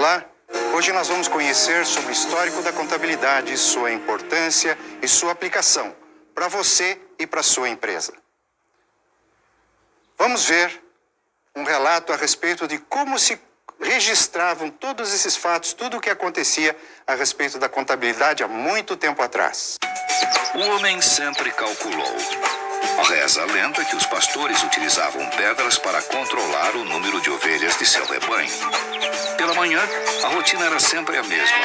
Olá, hoje nós vamos conhecer sobre o histórico da contabilidade, sua importância e sua aplicação para você e para sua empresa. Vamos ver um relato a respeito de como se registravam todos esses fatos, tudo o que acontecia a respeito da contabilidade há muito tempo atrás. O homem sempre calculou. Reza a lenda que os pastores utilizavam pedras para controlar o número de ovelhas de seu rebanho. Pela manhã, a rotina era sempre a mesma.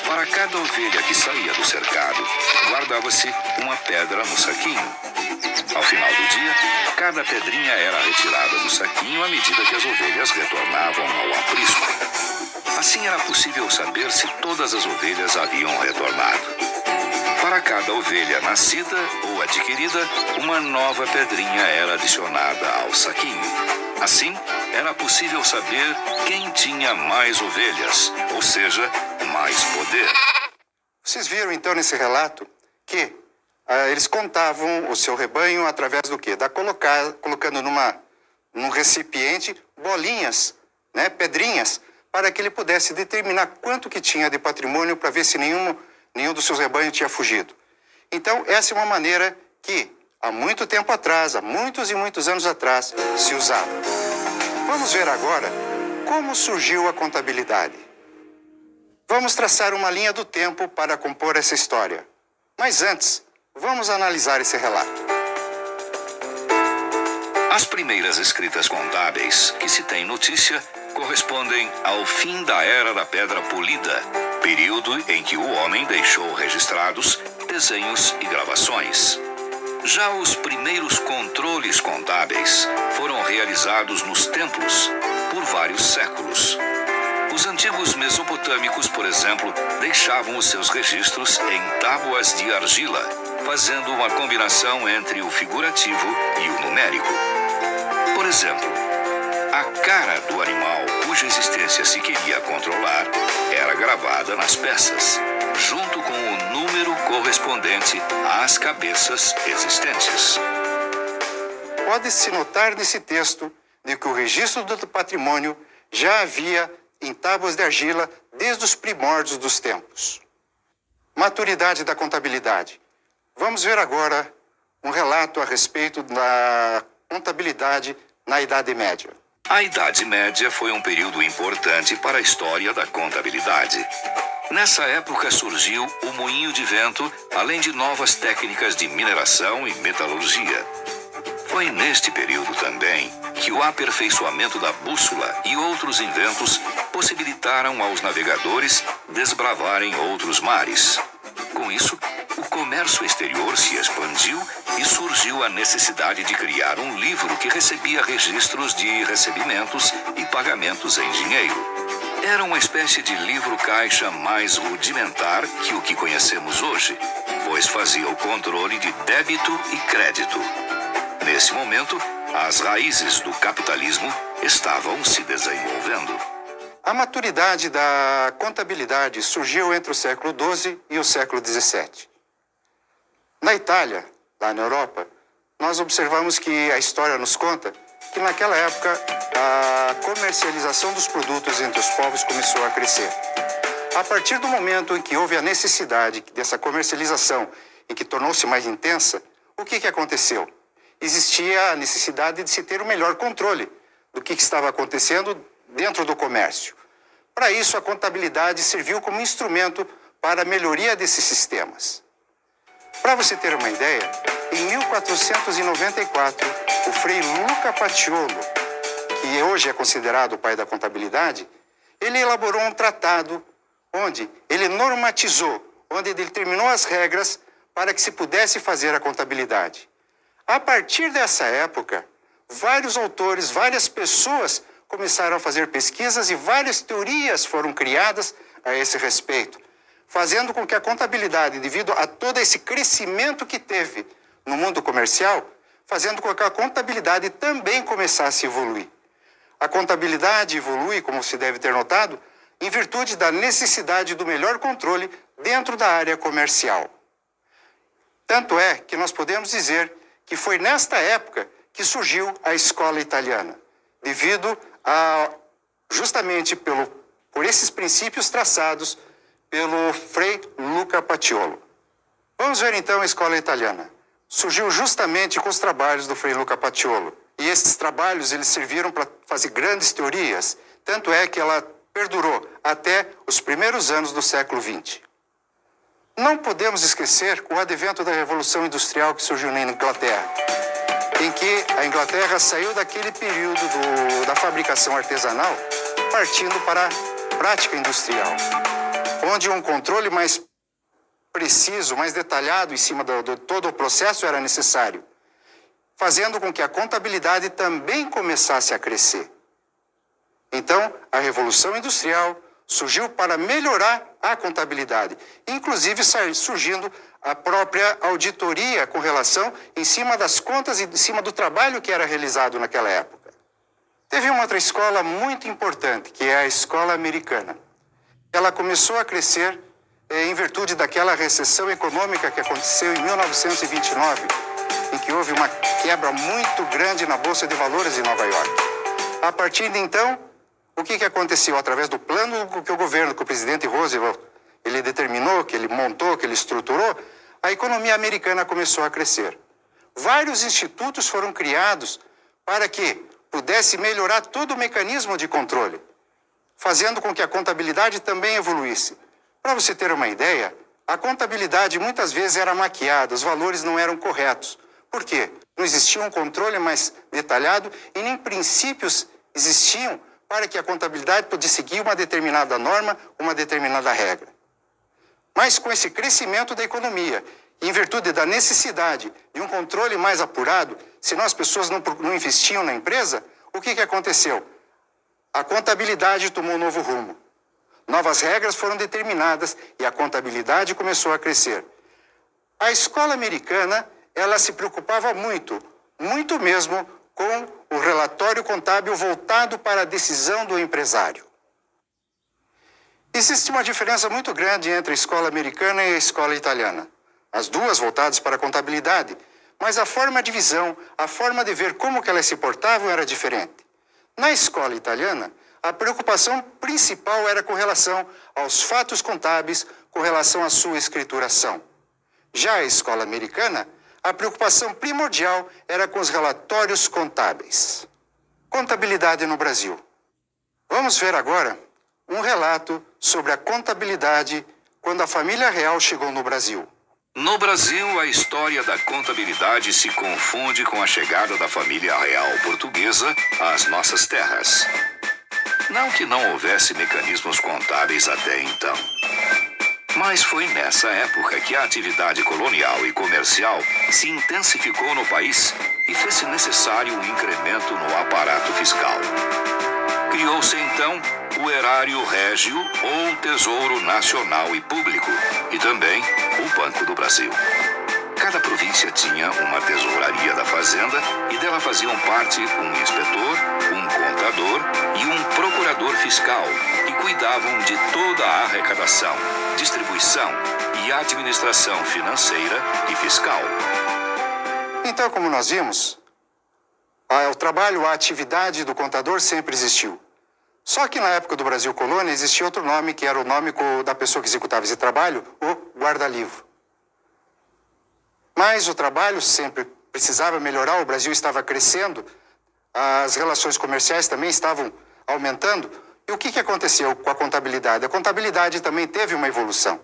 Para cada ovelha que saía do cercado, guardava-se uma pedra no saquinho. Ao final do dia, cada pedrinha era retirada do saquinho à medida que as ovelhas retornavam ao aprisco. Assim era possível saber se todas as ovelhas haviam retornado. Para cada ovelha nascida ou adquirida, uma nova pedrinha era adicionada ao saquinho. Assim, era possível saber quem tinha mais ovelhas, ou seja, mais poder. Vocês viram então nesse relato que eles contavam o seu rebanho através do quê? Colocando num recipiente bolinhas, pedrinhas, para que ele pudesse determinar quanto que tinha de patrimônio para ver se nenhum dos seus rebanhos tinha fugido. Então, essa é uma maneira que, há muito tempo atrás, há muitos e muitos anos atrás, se usava. Vamos ver agora como surgiu a contabilidade. Vamos traçar uma linha do tempo para compor essa história. Mas antes, vamos analisar esse relato. As primeiras escritas contábeis que se tem notícia correspondem ao fim da Era da Pedra Polida, período em que o homem deixou registrados desenhos e gravações. Já os primeiros controles contábeis foram realizados nos templos por vários séculos. Os antigos mesopotâmicos, por exemplo, deixavam os seus registros em tábuas de argila, fazendo uma combinação entre o figurativo e o numérico. Por exemplo, a cara do animal cuja existência se queria controlar era gravada nas peças, junto com o número correspondente às cabeças existentes. Pode-se notar nesse texto de que o registro do patrimônio já havia em tábuas de argila desde os primórdios dos tempos. Maturidade da contabilidade. Vamos ver agora um relato a respeito da contabilidade na Idade Média. A Idade Média foi um período importante para a história da contabilidade. Nessa época surgiu o moinho de vento, além de novas técnicas de mineração e metalurgia. Foi neste período também que o aperfeiçoamento da bússola e outros inventos possibilitaram aos navegadores desbravarem outros mares. Com isso, o comércio exterior se expandiu e surgiu a necessidade de criar um livro que recebia registros de recebimentos e pagamentos em dinheiro. Era uma espécie de livro-caixa mais rudimentar que o que conhecemos hoje, pois fazia o controle de débito e crédito. Nesse momento, as raízes do capitalismo estavam se desenvolvendo. A maturidade da contabilidade surgiu entre o século XII e o século XVII. Na Itália, lá na Europa, nós observamos que a história nos conta que naquela época a comercialização dos produtos entre os povos começou a crescer. A partir do momento em que houve a necessidade dessa comercialização e que tornou-se mais intensa, o que aconteceu? Existia a necessidade de se ter o melhor controle do que estava acontecendo dentro do comércio. Para isso, a contabilidade serviu como instrumento para a melhoria desses sistemas. Para você ter uma ideia, em 1494, o Frei Luca Paciolo, que hoje é considerado o pai da contabilidade, ele elaborou um tratado onde ele normatizou, onde ele determinou as regras para que se pudesse fazer a contabilidade. A partir dessa época, vários autores, várias pessoas começaram a fazer pesquisas e várias teorias foram criadas a esse respeito, fazendo com que a contabilidade, devido a todo esse crescimento que teve no mundo comercial, fazendo com que a contabilidade também começasse a evoluir. A contabilidade evolui, como se deve ter notado, em virtude da necessidade do melhor controle dentro da área comercial. Tanto é que nós podemos dizer que foi nesta época que surgiu a escola italiana, devido a, justamente por esses princípios traçados pelo Frei Luca Paciolo. Vamos ver então a escola italiana. Surgiu justamente com os trabalhos do Frei Luca Paciolo. E esses trabalhos eles serviram para fazer grandes teorias, tanto é que ela perdurou até os primeiros anos do século XX. Não podemos esquecer o advento da Revolução Industrial que surgiu na Inglaterra, em que a Inglaterra saiu daquele período da fabricação artesanal, partindo para a prática industrial, onde um controle mais preciso, mais detalhado em cima de todo o processo era necessário, fazendo com que a contabilidade também começasse a crescer. Então, a Revolução Industrial surgiu para melhorar a contabilidade, inclusive surgindo a própria auditoria com relação em cima das contas e em cima do trabalho que era realizado naquela época. Teve uma outra escola muito importante, que é a escola americana. Ela começou a crescer em virtude daquela recessão econômica que aconteceu em 1929, em que houve uma quebra muito grande na Bolsa de Valores de Nova York. A partir de então, o que aconteceu? Através do plano que o governo, que o presidente Roosevelt, ele determinou, que ele montou, que ele estruturou, a economia americana começou a crescer. Vários institutos foram criados para que pudesse melhorar todo o mecanismo de controle, fazendo com que a contabilidade também evoluísse. Para você ter uma ideia, a contabilidade muitas vezes era maquiada, os valores não eram corretos. Por quê? Não existia um controle mais detalhado e nem princípios existiam para que a contabilidade pudesse seguir uma determinada norma, uma determinada regra. Mas com esse crescimento da economia, em virtude da necessidade de um controle mais apurado, senão as pessoas não investiam na empresa, o que aconteceu? A contabilidade tomou um novo rumo. Novas regras foram determinadas e a contabilidade começou a crescer. A escola americana, ela se preocupava muito mesmo, com o relatório contábil voltado para a decisão do empresário. Existe uma diferença muito grande entre a escola americana e a escola italiana. As duas voltadas para a contabilidade, mas a forma de visão, a forma de ver como que elas se portavam era diferente. Na escola italiana, a preocupação principal era com relação aos fatos contábeis, com relação à sua escrituração. Já a escola americana, a preocupação primordial era com os relatórios contábeis. Contabilidade no Brasil. Vamos ver agora um relato sobre a contabilidade quando a família real chegou no Brasil. No Brasil, a história da contabilidade se confunde com a chegada da família real portuguesa às nossas terras. Não que não houvesse mecanismos contábeis até então. Mas foi nessa época que a atividade colonial e comercial se intensificou no país e fez-se necessário um incremento no aparato fiscal. Criou-se então o Erário Régio ou Tesouro Nacional e Público e também o Banco do Brasil. Cada província tinha uma tesouraria da fazenda e dela faziam parte um inspetor, um contador e um procurador fiscal que cuidavam de toda a arrecadação, distribuição e administração financeira e fiscal. Então, como nós vimos, o trabalho, a atividade do contador sempre existiu. Só que na época do Brasil colônia existia outro nome, que era o nome da pessoa que executava esse trabalho, o guarda-livro. Mas o trabalho sempre precisava melhorar, o Brasil estava crescendo, as relações comerciais também estavam aumentando. E o que aconteceu com a contabilidade? A contabilidade também teve uma evolução.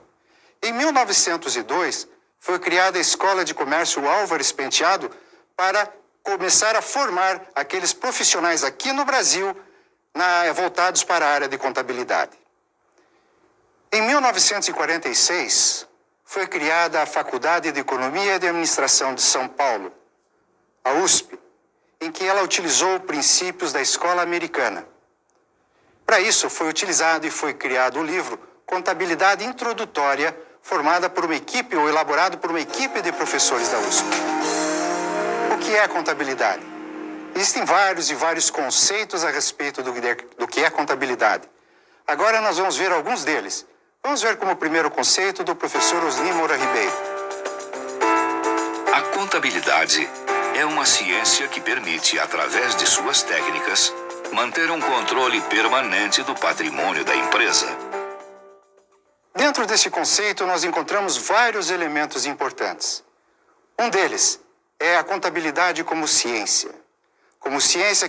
Em 1902, foi criada a Escola de Comércio Álvares Penteado para começar a formar aqueles profissionais aqui no Brasil voltados para a área de contabilidade. Em 1946, foi criada a Faculdade de Economia e de Administração de São Paulo, a USP, em que ela utilizou princípios da escola americana. Para isso, foi utilizado e foi criado o livro Contabilidade Introdutória, formada por uma equipe ou elaborado por uma equipe de professores da USP. O que é a contabilidade? Existem vários conceitos a respeito do que é contabilidade. Agora nós vamos ver alguns deles. Vamos ver como primeiro conceito do professor Osni Moura Ribeiro. A contabilidade é uma ciência que permite, através de suas técnicas, manter um controle permanente do patrimônio da empresa. Dentro desse conceito, nós encontramos vários elementos importantes. Um deles é a contabilidade como ciência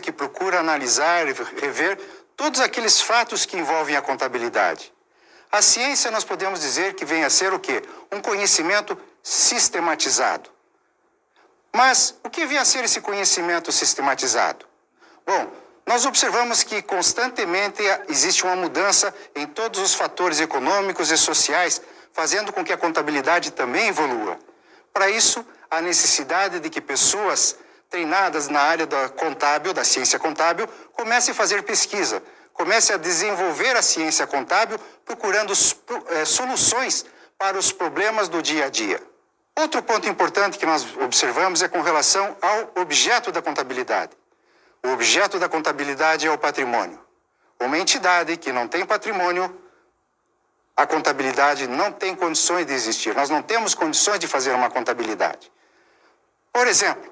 que procura analisar e rever todos aqueles fatos que envolvem a contabilidade. A ciência, nós podemos dizer que vem a ser o quê? Um conhecimento sistematizado. Mas o que vem a ser esse conhecimento sistematizado? Bom, nós observamos que constantemente existe uma mudança em todos os fatores econômicos e sociais, fazendo com que a contabilidade também evolua. Para isso, há necessidade de que pessoas treinadas na área da ciência contábil, comecem a fazer pesquisa, comecem a desenvolver a ciência contábil, procurando soluções para os problemas do dia a dia. Outro ponto importante que nós observamos é com relação ao objeto da contabilidade. O objeto da contabilidade é o patrimônio. Uma entidade que não tem patrimônio, a contabilidade não tem condições de existir. Nós não temos condições de fazer uma contabilidade. Por exemplo,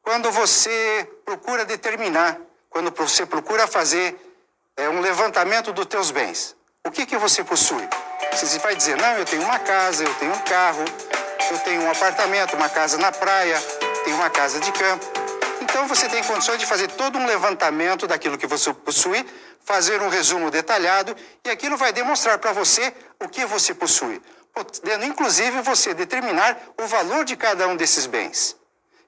quando você procura determinar, quando você procura fazer um levantamento dos teus bens, o que você possui? Você vai dizer, não, eu tenho uma casa, eu tenho um carro, eu tenho um apartamento, uma casa na praia, tenho uma casa de campo. Então você tem condições de fazer todo um levantamento daquilo que você possui, fazer um resumo detalhado e aquilo vai demonstrar para você o que você possui, podendo inclusive você determinar o valor de cada um desses bens.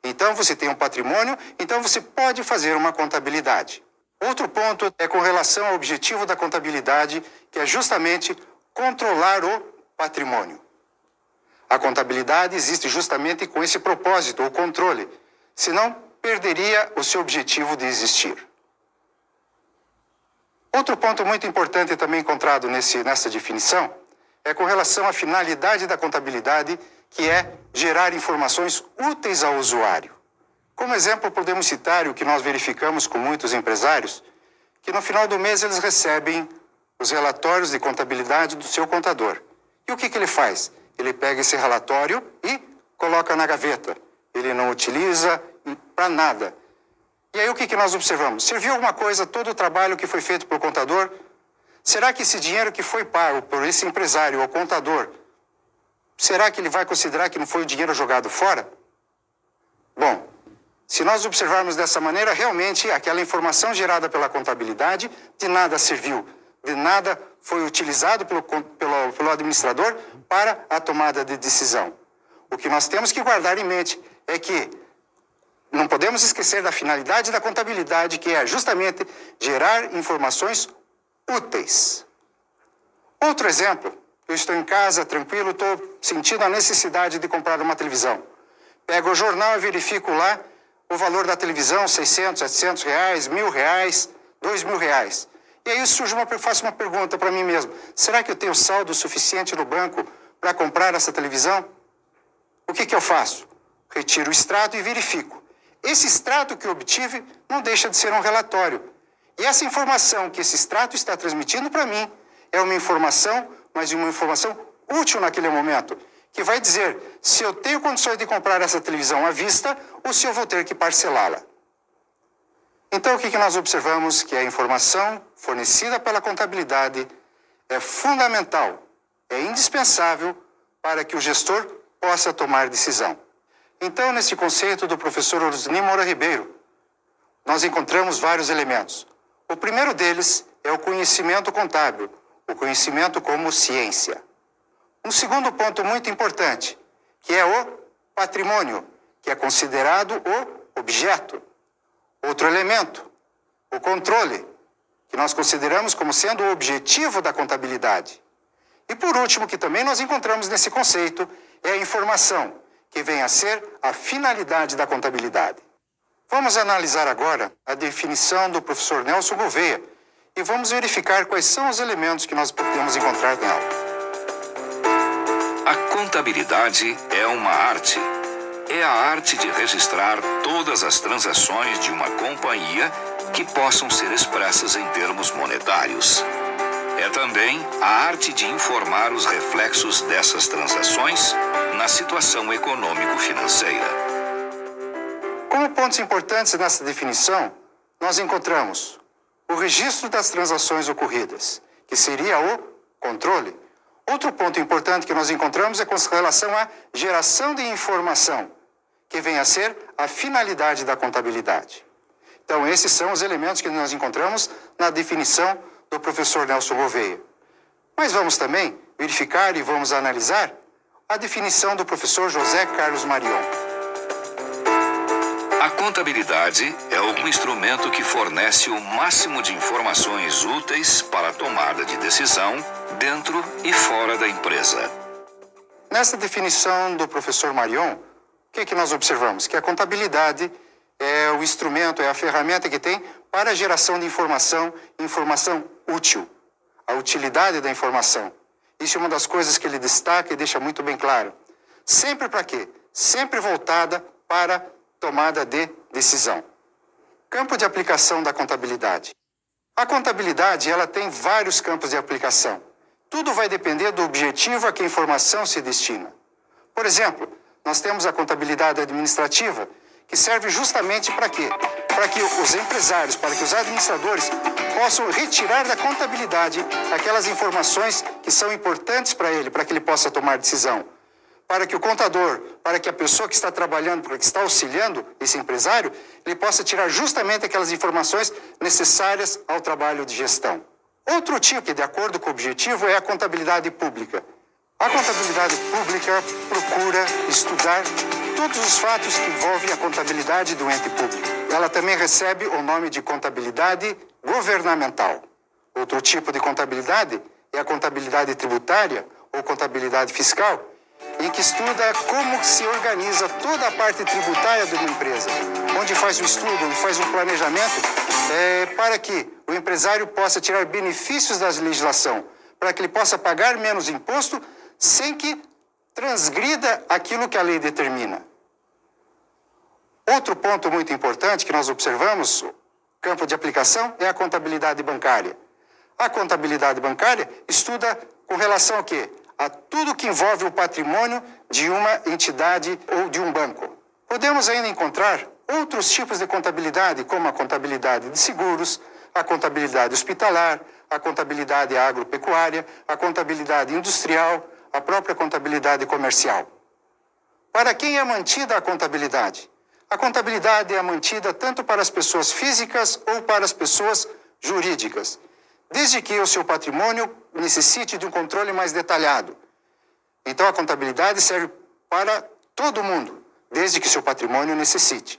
Então você tem um patrimônio, então você pode fazer uma contabilidade. Outro ponto é com relação ao objetivo da contabilidade, que é justamente controlar o patrimônio. A contabilidade existe justamente com esse propósito, o controle, senão perderia o seu objetivo de existir. Outro ponto muito importante também encontrado nessa definição é com relação à finalidade da contabilidade, que é gerar informações úteis ao usuário. Como exemplo, podemos citar o que nós verificamos com muitos empresários, que no final do mês eles recebem os relatórios de contabilidade do seu contador. E o que ele faz? Ele pega esse relatório e coloca na gaveta. Ele não utiliza para nada. E aí o que nós observamos? Serviu alguma coisa todo o trabalho que foi feito pelo contador? Será que esse dinheiro que foi pago por esse empresário ou contador, será que ele vai considerar que não foi o dinheiro jogado fora? Bom, se nós observarmos dessa maneira, realmente aquela informação gerada pela contabilidade de nada serviu, de nada foi utilizado pelo administrador para a tomada de decisão. O que nós temos que guardar em mente é que não podemos esquecer da finalidade da contabilidade, que é justamente gerar informações úteis. Outro exemplo, eu estou em casa, tranquilo, estou sentindo a necessidade de comprar uma televisão. Pego o jornal e verifico lá o valor da televisão, 600, 700 reais, R$1.000, R$2.000. E aí faço uma pergunta para mim mesmo. Será que eu tenho saldo suficiente no banco para comprar essa televisão? O que eu faço? Retiro o extrato e verifico. Esse extrato que eu obtive não deixa de ser um relatório. E essa informação que esse extrato está transmitindo para mim é uma informação, mas uma informação útil naquele momento, que vai dizer se eu tenho condições de comprar essa televisão à vista ou se eu vou ter que parcelá-la. Então, o que nós observamos? Que a informação fornecida pela contabilidade é fundamental, é indispensável para que o gestor possa tomar decisão. Então, nesse conceito do professor Osni Moura Ribeiro, nós encontramos vários elementos. O primeiro deles é o conhecimento contábil, o conhecimento como ciência. Um segundo ponto muito importante, que é o patrimônio, que é considerado o objeto. Outro elemento, o controle, que nós consideramos como sendo o objetivo da contabilidade. E por último, que também nós encontramos nesse conceito, é a informação, que vem a ser a finalidade da contabilidade. Vamos analisar agora a definição do professor Nelson Gouveia e vamos verificar quais são os elementos que nós podemos encontrar nela. A contabilidade é uma arte. É a arte de registrar todas as transações de uma companhia que possam ser expressas em termos monetários. É também a arte de informar os reflexos dessas transações na situação econômico-financeira. Como pontos importantes nessa definição, nós encontramos o registro das transações ocorridas, que seria o controle. Outro ponto importante que nós encontramos é com relação à geração de informação, que vem a ser a finalidade da contabilidade. Então, esses são os elementos que nós encontramos na definição do professor Nelson Gouveia. Mas vamos também verificar e vamos analisar a definição do professor José Carlos Marion. A contabilidade é o instrumento que fornece o máximo de informações úteis para a tomada de decisão dentro e fora da empresa. Nessa definição do professor Marion, o que nós observamos? Que a contabilidade é o instrumento, é a ferramenta que tem para a geração de informação útil, a utilidade da informação. Isso é uma das coisas que ele destaca e deixa muito bem claro. Sempre para quê? Sempre voltada para tomada de decisão. Campo de aplicação da contabilidade. A contabilidade, ela tem vários campos de aplicação. Tudo vai depender do objetivo a que a informação se destina. Por exemplo, nós temos a contabilidade administrativa, que serve justamente para quê? Para que os empresários, para que os administradores possam retirar da contabilidade aquelas informações que são importantes para ele, para que ele possa tomar decisão. Para que o contador, para que a pessoa que está trabalhando, que está auxiliando esse empresário, ele possa tirar justamente aquelas informações necessárias ao trabalho de gestão. Outro tipo que, de acordo com o objetivo, é a contabilidade pública. A contabilidade pública procura estudar todos os fatos que envolvem a contabilidade do ente público. Ela também recebe o nome de contabilidade governamental. Outro tipo de contabilidade é a contabilidade tributária ou contabilidade fiscal, em que estuda como se organiza toda a parte tributária de uma empresa, onde faz um estudo, onde faz um planejamento para que o empresário possa tirar benefícios da legislação, para que ele possa pagar menos imposto sem que transgrida aquilo que a lei determina. Outro ponto muito importante que nós observamos, campo de aplicação, é a contabilidade bancária. A contabilidade bancária estuda com relação ao quê? A tudo que envolve o patrimônio de uma entidade ou de um banco. Podemos ainda encontrar outros tipos de contabilidade, como a contabilidade de seguros, a contabilidade hospitalar, a contabilidade agropecuária, a contabilidade industrial, a própria contabilidade comercial. Para quem é mantida a contabilidade? A contabilidade é mantida tanto para as pessoas físicas ou para as pessoas jurídicas, desde que o seu patrimônio necessite de um controle mais detalhado. Então, a contabilidade serve para todo mundo, desde que seu patrimônio necessite.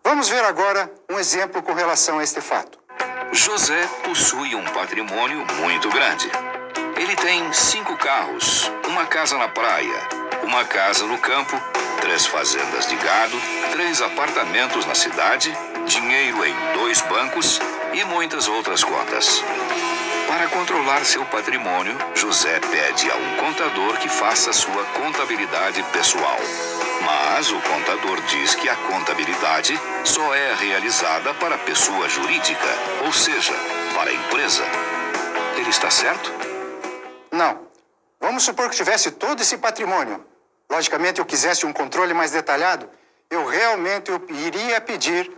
Vamos ver agora um exemplo com relação a este fato. José possui um patrimônio muito grande. Ele tem 5 carros, uma casa na praia, uma casa no campo, 3 fazendas de gado, 3 apartamentos na cidade, dinheiro em 2 bancos e muitas outras contas. Para controlar seu patrimônio, José pede a um contador que faça sua contabilidade pessoal. Mas o contador diz que a contabilidade só é realizada para a pessoa jurídica, ou seja, para a empresa. Ele está certo? Não. Vamos supor que tivesse todo esse patrimônio. Logicamente, eu quisesse um controle mais detalhado, eu iria pedir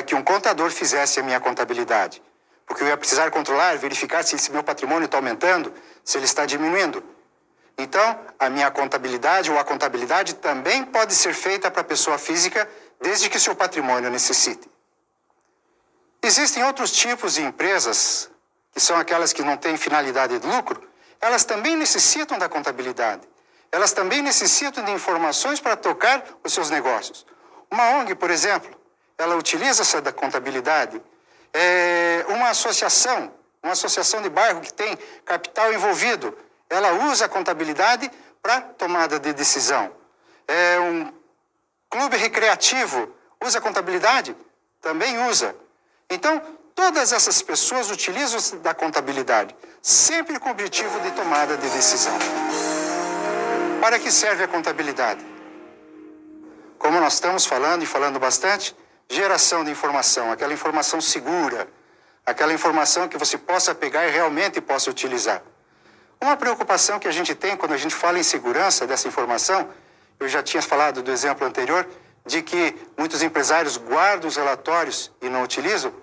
que um contador fizesse a minha contabilidade. Porque eu ia precisar controlar, verificar se esse meu patrimônio está aumentando, se ele está diminuindo. Então, a minha contabilidade ou a contabilidade também pode ser feita para a pessoa física, desde que seu patrimônio necessite. Existem outros tipos de empresas, que são aquelas que não têm finalidade de lucro, elas também necessitam da contabilidade. Elas também necessitam de informações para tocar os seus negócios. Uma ONG, por exemplo, ela utiliza essa da contabilidade. Uma associação de bairro que tem capital envolvido, ela usa a contabilidade para tomada de decisão. Um clube recreativo usa a contabilidade? Também usa. Então, todas essas pessoas utilizam da contabilidade, sempre com o objetivo de tomada de decisão. Para que serve a contabilidade? Como nós estamos falando e falando bastante, geração de informação, aquela informação segura, aquela informação que você possa pegar e realmente possa utilizar. Uma preocupação que a gente tem quando a gente fala em segurança dessa informação, eu já tinha falado do exemplo anterior, de que muitos empresários guardam os relatórios e não utilizam.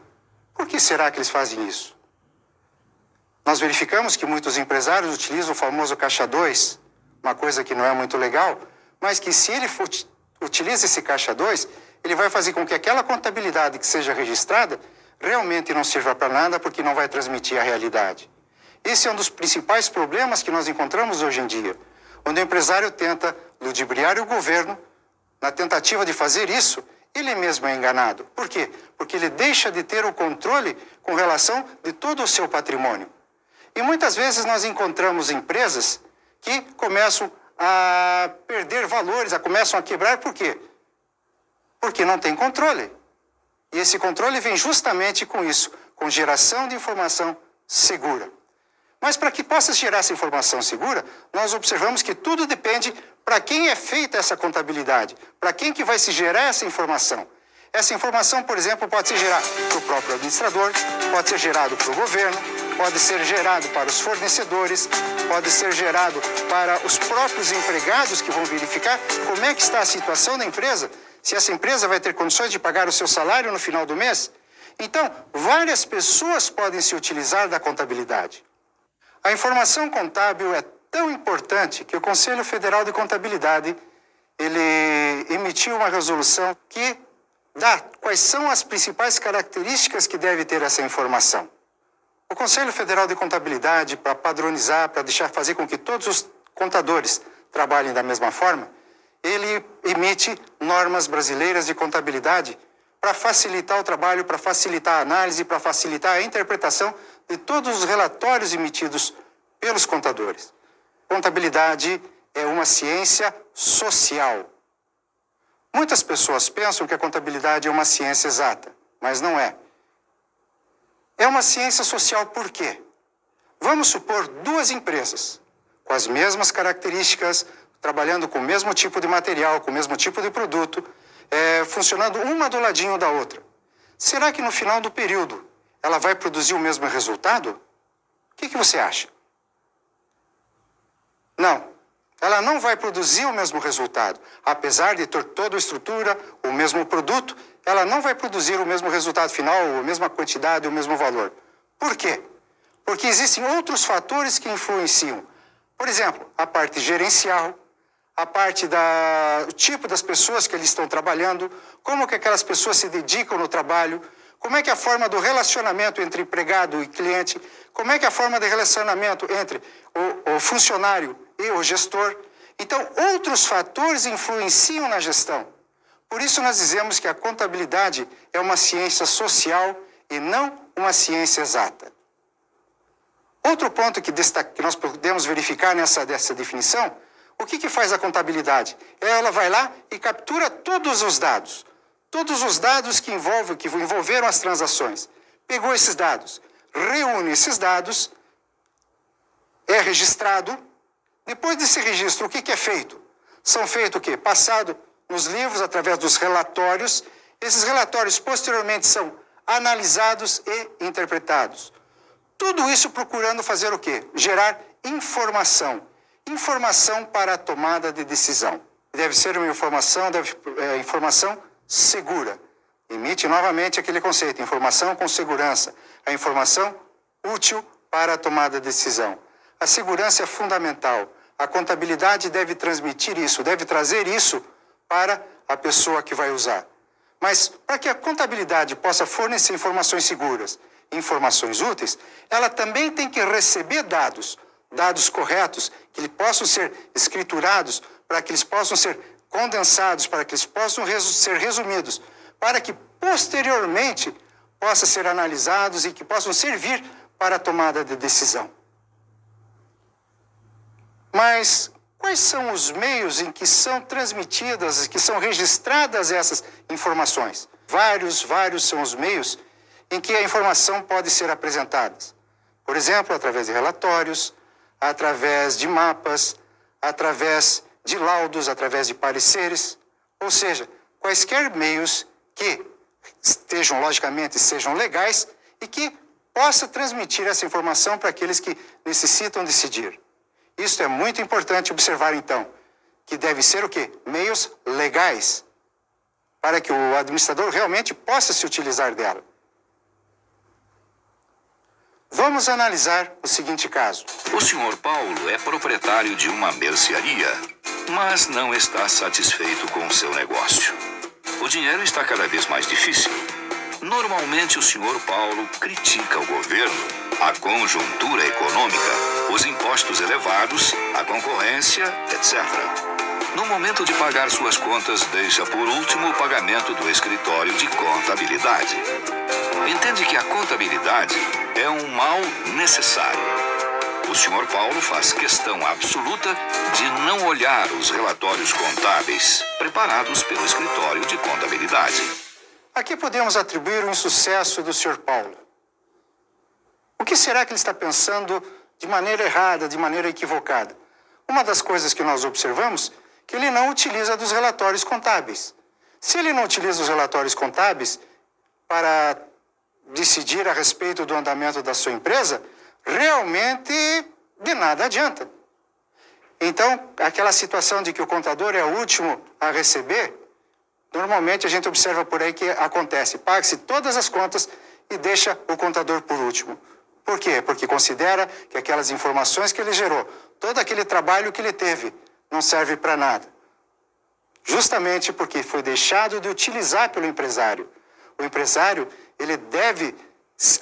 Por que será que eles fazem isso? Nós verificamos que muitos empresários utilizam o famoso caixa 2, uma coisa que não é muito legal, mas que se ele utiliza esse caixa 2, ele vai fazer com que aquela contabilidade que seja registrada realmente não sirva para nada, porque não vai transmitir a realidade. Esse é um dos principais problemas que nós encontramos hoje em dia, onde o empresário tenta ludibriar o governo. Na tentativa de fazer isso, ele mesmo é enganado. Por quê? Porque ele deixa de ter o controle com relação de todo o seu patrimônio. E muitas vezes nós encontramos empresas que começam a perder valores, começam a quebrar. Por quê? Porque não tem controle. E esse controle vem justamente com isso, com geração de informação segura. Mas para que possa gerar essa informação segura, nós observamos que tudo depende para quem é feita essa contabilidade, para quem que vai se gerar essa informação. Essa informação, por exemplo, pode ser gerada para o próprio administrador, pode ser gerado para o governo, pode ser gerado para os fornecedores, pode ser gerado para os próprios empregados que vão verificar como é que está a situação da empresa, se essa empresa vai ter condições de pagar o seu salário no final do mês. Então, várias pessoas podem se utilizar da contabilidade. A informação contábil é tão importante que o Conselho Federal de Contabilidade ele emitiu uma resolução que dá quais são as principais características que deve ter essa informação. O Conselho Federal de Contabilidade, para padronizar, para fazer com que todos os contadores trabalhem da mesma forma, ele emite normas brasileiras de contabilidade para facilitar o trabalho, para facilitar a análise, para facilitar a interpretação de todos os relatórios emitidos pelos contadores. Contabilidade é uma ciência social. Muitas pessoas pensam que a contabilidade é uma ciência exata, mas não é. É uma ciência social por quê? Vamos supor duas empresas com as mesmas características, trabalhando com o mesmo tipo de material, com o mesmo tipo de produto, funcionando uma do ladinho da outra. Será que no final do período ela vai produzir o mesmo resultado? O que você acha? Não, ela não vai produzir o mesmo resultado. Apesar de ter toda a estrutura, o mesmo produto, ela não vai produzir o mesmo resultado final, a mesma quantidade, o mesmo valor. Por quê? Porque existem outros fatores que influenciam. Por exemplo, a parte gerencial, a parte do tipo das pessoas que eles estão trabalhando, como que aquelas pessoas se dedicam no trabalho, como é que é a forma do relacionamento entre empregado e cliente, como é que é a forma de relacionamento entre o funcionário e o gestor. Então, outros fatores influenciam na gestão. Por isso nós dizemos que a contabilidade é uma ciência social e não uma ciência exata. Outro ponto que nós podemos verificar dessa definição, o que faz a contabilidade? Ela vai lá e captura todos os dados que envolveram as transações. Pegou esses dados, reúne esses dados, é registrado. Depois desse registro, o que é feito? São feitos o quê? Passado nos livros, através dos relatórios. Esses relatórios, posteriormente, são analisados e interpretados. Tudo isso procurando fazer o quê? Gerar informação. Informação para a tomada de decisão. Deve ser uma informação, informação segura. Emite novamente aquele conceito, informação com segurança. A informação útil para a tomada de decisão. A segurança é fundamental. A contabilidade deve transmitir isso, deve trazer isso para a pessoa que vai usar. Mas para que a contabilidade possa fornecer informações seguras, informações úteis, ela também tem que receber dados corretos, que eles possam ser escriturados, para que eles possam ser condensados, para que eles possam ser resumidos, para que posteriormente possam ser analisados e que possam servir para a tomada de decisão. Mas quais são os meios em que são transmitidas, que são registradas essas informações? Vários são os meios em que a informação pode ser apresentada. Por exemplo, através de relatórios, através de mapas, através de laudos, através de pareceres, ou seja, quaisquer meios que estejam, logicamente, sejam legais e que possa transmitir essa informação para aqueles que necessitam decidir. Isso é muito importante observar, então, que deve ser o quê? Meios legais, para que o administrador realmente possa se utilizar dela. Vamos analisar o seguinte caso. O Sr. Paulo é proprietário de uma mercearia, mas não está satisfeito com o seu negócio. O dinheiro está cada vez mais difícil. Normalmente o Sr. Paulo critica o governo, a conjuntura econômica, os impostos elevados, a concorrência, etc. No momento de pagar suas contas, deixa por último o pagamento do escritório de contabilidade. Entende que a contabilidade é um mal necessário. O Sr. Paulo faz questão absoluta de não olhar os relatórios contábeis preparados pelo escritório de contabilidade. Aqui podemos atribuir o insucesso do Sr. Paulo. O que será que ele está pensando de maneira errada, de maneira equivocada? Uma das coisas que nós observamos é que ele não utiliza dos relatórios contábeis. Se ele não utiliza os relatórios contábeis para decidir a respeito do andamento da sua empresa, realmente de nada adianta. Então, aquela situação de que o contador é o último a receber, normalmente a gente observa por aí que acontece. Paga-se todas as contas e deixa o contador por último. Por quê? Porque considera que aquelas informações que ele gerou, todo aquele trabalho que ele teve, não serve para nada. Justamente porque foi deixado de utilizar pelo empresário. O empresário, ele deve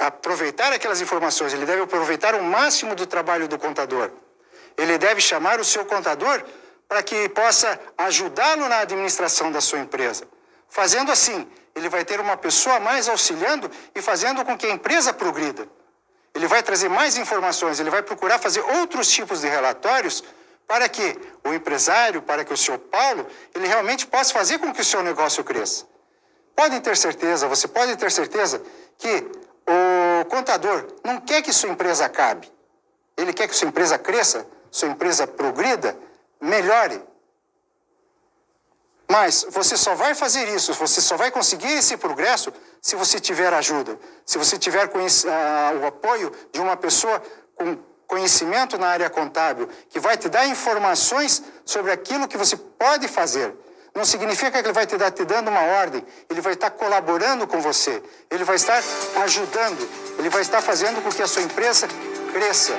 aproveitar aquelas informações, ele deve aproveitar o máximo do trabalho do contador. Ele deve chamar o seu contador para que possa ajudá-lo na administração da sua empresa. Fazendo assim, ele vai ter uma pessoa mais auxiliando e fazendo com que a empresa progrida. Ele vai trazer mais informações, ele vai procurar fazer outros tipos de relatórios para que o empresário, para que o Sr. Paulo, ele realmente possa fazer com que o seu negócio cresça. Podem ter certeza, você pode ter certeza que o contador não quer que sua empresa acabe. Ele quer que sua empresa cresça, sua empresa progrida, melhore. Mas você só vai fazer isso, você só vai conseguir esse progresso se você tiver ajuda, se você tiver o apoio de uma pessoa com conhecimento na área contábil, que vai te dar informações sobre aquilo que você pode fazer. Não significa que ele vai te dando uma ordem, ele vai estar colaborando com você, ele vai estar ajudando, ele vai estar fazendo com que a sua empresa cresça.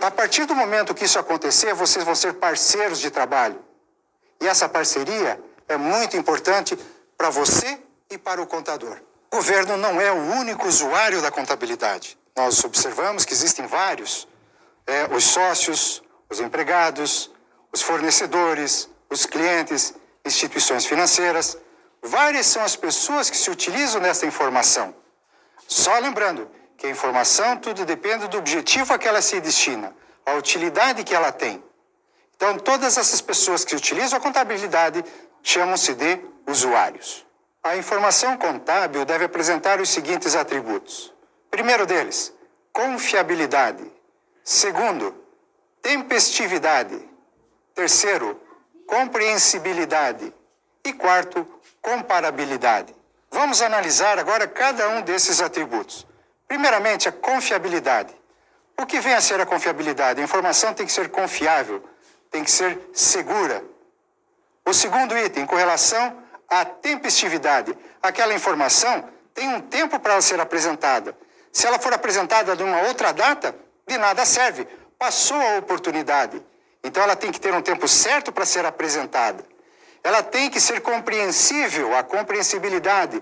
A partir do momento que isso acontecer, vocês vão ser parceiros de trabalho. E essa parceria é muito importante para você e para o contador. O governo não é o único usuário da contabilidade. Nós observamos que existem vários. Os sócios, os empregados, os fornecedores, os clientes, instituições financeiras. Várias são as pessoas que se utilizam dessa informação. Só lembrando que a informação tudo depende do objetivo a que ela se destina, a utilidade que ela tem. Então, todas essas pessoas que utilizam a contabilidade chamam-se de usuários. A informação contábil deve apresentar os seguintes atributos. Primeiro deles, confiabilidade. Segundo, tempestividade. Terceiro, compreensibilidade. E quarto, comparabilidade. Vamos analisar agora cada um desses atributos. Primeiramente, a confiabilidade. O que vem a ser a confiabilidade? A informação tem que ser confiável, tem que ser segura. O segundo item, com relação à tempestividade. Aquela informação tem um tempo para ela ser apresentada. Se ela for apresentada de uma outra data, de nada serve. Passou a oportunidade. Então ela tem que ter um tempo certo para ser apresentada. Ela tem que ser compreensível, a compreensibilidade.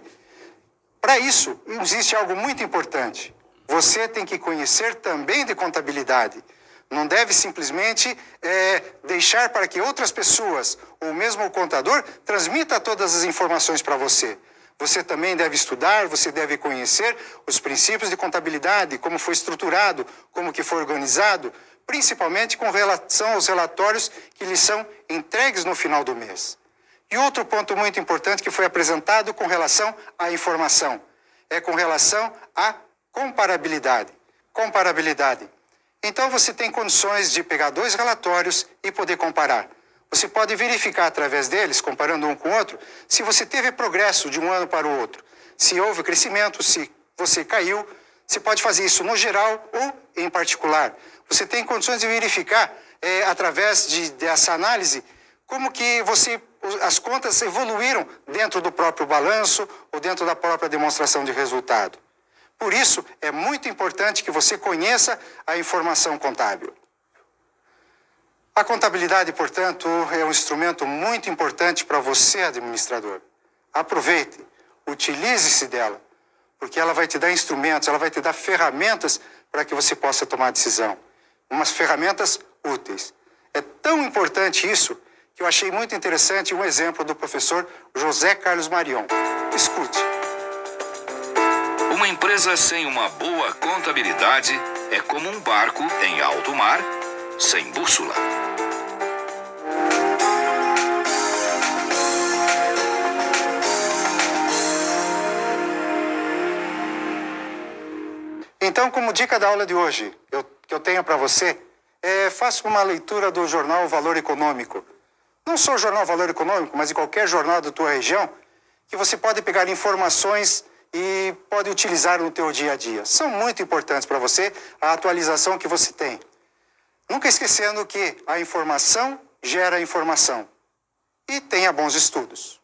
Para isso, existe algo muito importante. Você tem que conhecer também de contabilidade. Não deve simplesmente deixar para que outras pessoas, ou mesmo o contador, transmita todas as informações para você. Você também deve estudar, você deve conhecer os princípios de contabilidade, como foi estruturado, como que foi organizado, principalmente com relação aos relatórios que lhes são entregues no final do mês. E outro ponto muito importante que foi apresentado com relação à informação, é com relação à comparabilidade. Comparabilidade. Então você tem condições de pegar dois relatórios e poder comparar. Você pode verificar através deles, comparando um com o outro, se você teve progresso de um ano para o outro, se houve crescimento, se você caiu. Você pode fazer isso no geral ou em particular. Você tem condições de verificar, através dessa análise, como que as contas evoluíram dentro do próprio balanço ou dentro da própria demonstração de resultado. Por isso, é muito importante que você conheça a informação contábil. A contabilidade, portanto, é um instrumento muito importante para você, administrador. Aproveite, utilize-se dela, porque ela vai te dar instrumentos, ela vai te dar ferramentas para que você possa tomar decisão. Umas ferramentas úteis. É tão importante isso que eu achei muito interessante um exemplo do professor José Carlos Marion. Escute. Uma empresa sem uma boa contabilidade é como um barco em alto mar sem bússola. Então, como dica da aula de hoje, que eu tenho para você, faça uma leitura do jornal Valor Econômico. Não só o jornal Valor Econômico, mas em qualquer jornal da tua região, que você pode pegar informações e pode utilizar no teu dia a dia. São muito importantes para você a atualização que você tem. Nunca esquecendo que a informação gera informação. E tenha bons estudos.